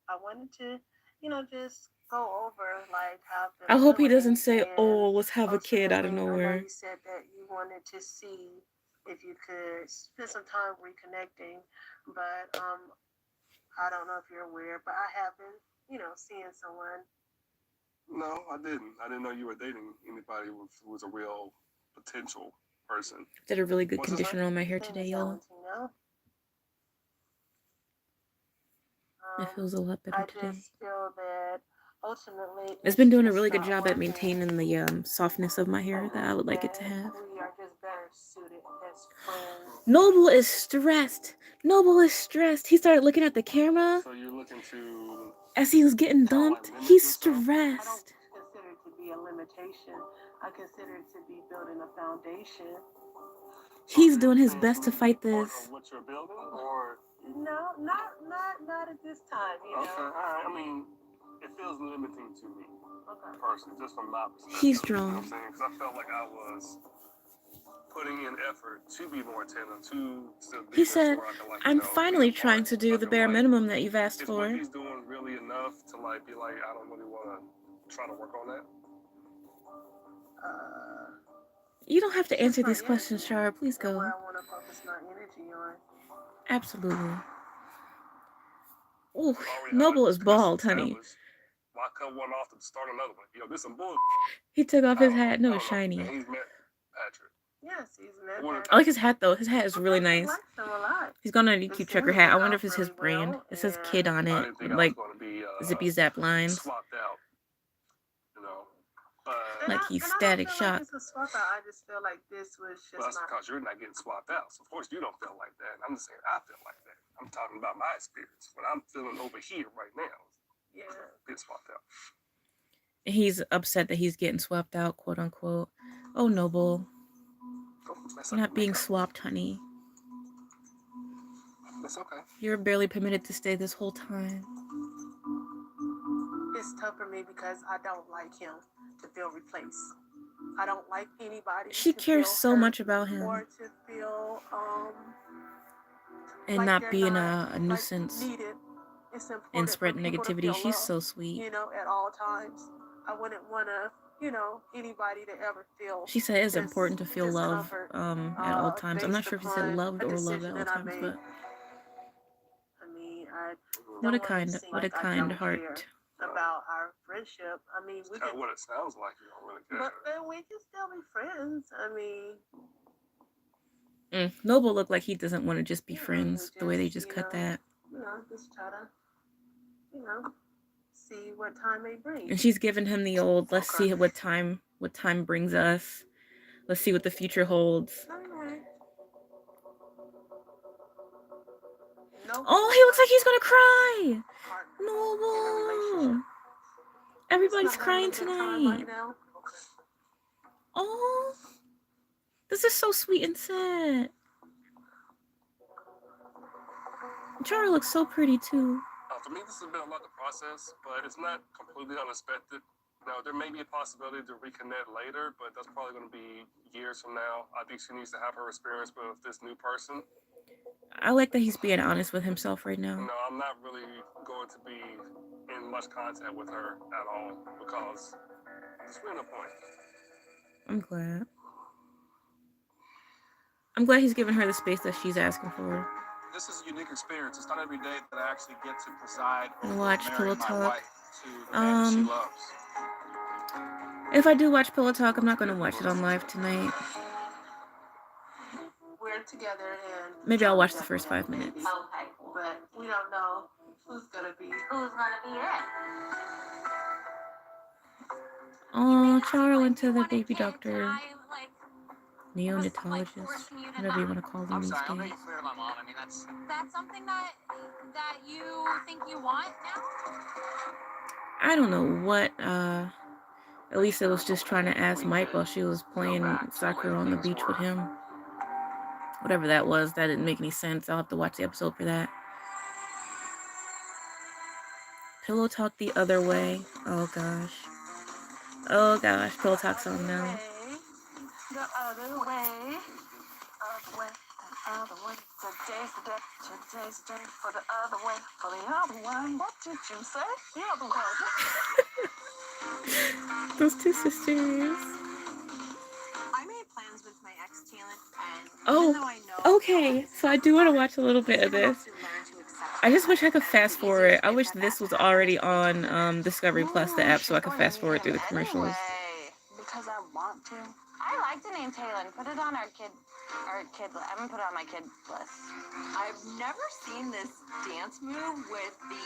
I wanted to, just go over like how I I'm hope he doesn't feeling, say, and "Oh, let's have a kid" out of ultimately, I know nowhere. you said that you wanted to see if you could spend some time reconnecting, but I don't know if you're aware, but I have been, seeing someone. No, I didn't. I didn't know you were dating anybody who was a real potential person. Did a really good What's his conditioner on my hair His name today, is y'all. Valentino. It feels a lot better I today. just feel that ultimately It's been doing a just really good not job at working. maintaining the softness of my hair that I would like it to have. We are just better suited as friends. Noble is stressed. Noble is stressed. He started looking at the camera So you're looking to as he was getting dumped. He's stressed. I don't consider it to be a limitation. I consider it to be building a foundation. He's doing his best to fight this. What you're building, or no, not at this time. Okay, all right. I mean, it feels limiting to me, personally, just from my perspective. He's You know strong. what I'm saying? Because I felt like I was putting in effort to be more attentive, to still be He said, "I'm finally trying to do the bare minimum that you've asked for." Is what he's doing really enough to be like, I don't really want to try to work on that? You don't have to answer these questions, Shara. Please go. Where I want to focus my energy on. Absolutely. Ooh, Noble is bald, honey. Why cut one off to start another one? This some bull. He took off his hat. No, it's shiny. He's met Patrick. Yes, he's met. I like his hat though. His hat is really nice. He's got a cute checker hat. I wonder if it's his brand. It says "Kid" on it, with like zippy zap lines. Swapped out. Like he's Static Shock. It's a swap out. I just feel like this was just that's because you're not getting swapped out. So of course you don't feel like that. I'm just saying I feel like that. I'm talking about my experience. What I'm feeling over here right now. Yeah. Getting swapped out. He's upset that he's getting swapped out, quote unquote. Oh, Noble. You're not being swapped, honey. That's okay. You're barely permitted to stay this whole time. It's tough for me because I don't like him to feel replaced. I don't like anybody. She cares so much about him. Or to feel and like not being not, a nuisance and spread negativity. She's so sweet. At all times. I wouldn't want to, anybody to ever feel. She said it's important to feel love at all times. I'm not sure if she said loved or loved at all times, but what a kind heart. About our friendship. I mean, we can. What it sounds like, you don't really care. But then we can still be friends. I mean, Noble looked like he doesn't want to just be friends. The way they just cut that. Just try to, see what time may bring. And she's giving him the old, let's see what time brings us. Let's see what the future holds. Oh, he looks like he's gonna cry. Noble. Everybody's crying tonight. Oh, this is so sweet and sad. Chara looks so pretty too. For me, this has been a lot to process, but it's not completely unexpected. Now, there may be a possibility to reconnect later, but that's probably going to be years from now. I think she needs to have her experience with this new person. I like that he's being honest with himself right now. No, I'm not really going to be in much contact with her at all because there's really no point. I'm glad. I'm glad he's giving her the space that she's asking for. This is a unique experience. It's not every day that I actually get to preside over watch Pillow marrying my Talk. wife to the man that she loves. If I do watch Pillow Talk, I'm not going to watch it on live tonight. We're together and maybe I'll watch the first 5 minutes. Okay, but we don't know who's gonna be it. Oh, Chara went to the baby doctor. Neonatologist, whatever you want to call them these days. I'll make it clear to my mom. I mean, that's something that you think you want now? I don't know what Elisa was just trying to ask Mike while she was playing soccer on the beach with him. Whatever that was, that didn't make any sense. I'll have to watch the episode for that. Pillow Talk the Other Way. Oh gosh. Oh gosh, Pillow Talk song now. The other way. Other way. Other way. Today's the day. Today's the day for the other way. For the other one. What did you say? The other one. Those two sisters. I made plans with my ex talent, and Oh, even though I know okay. So I do want to watch a little bit of this. I just wish I could fast forward. I wish this was already on Discovery Plus, the app, so I could fast forward through the commercials. Because I want to. I like the name Taylor. Put it on our kid list. I'm gonna put it on my kid list. I've never seen this dance move with the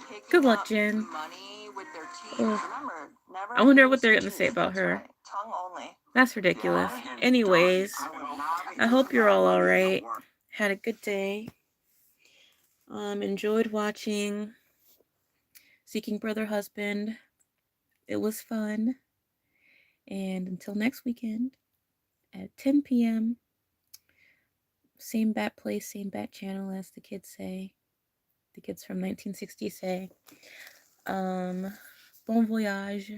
picking Good luck, up Jen. money with their teeth. Ugh. Remember, never I wonder what use they're gonna teeth. say about her. Right. Tongue only. That's ridiculous. Anyways, I hope you're all alright. Had a good day. Enjoyed watching Seeking Brother Husband. It was fun. And until next weekend at 10 p.m. Same bat place, same bat channel, as the kids say. The kids from 1960 say. Bon voyage.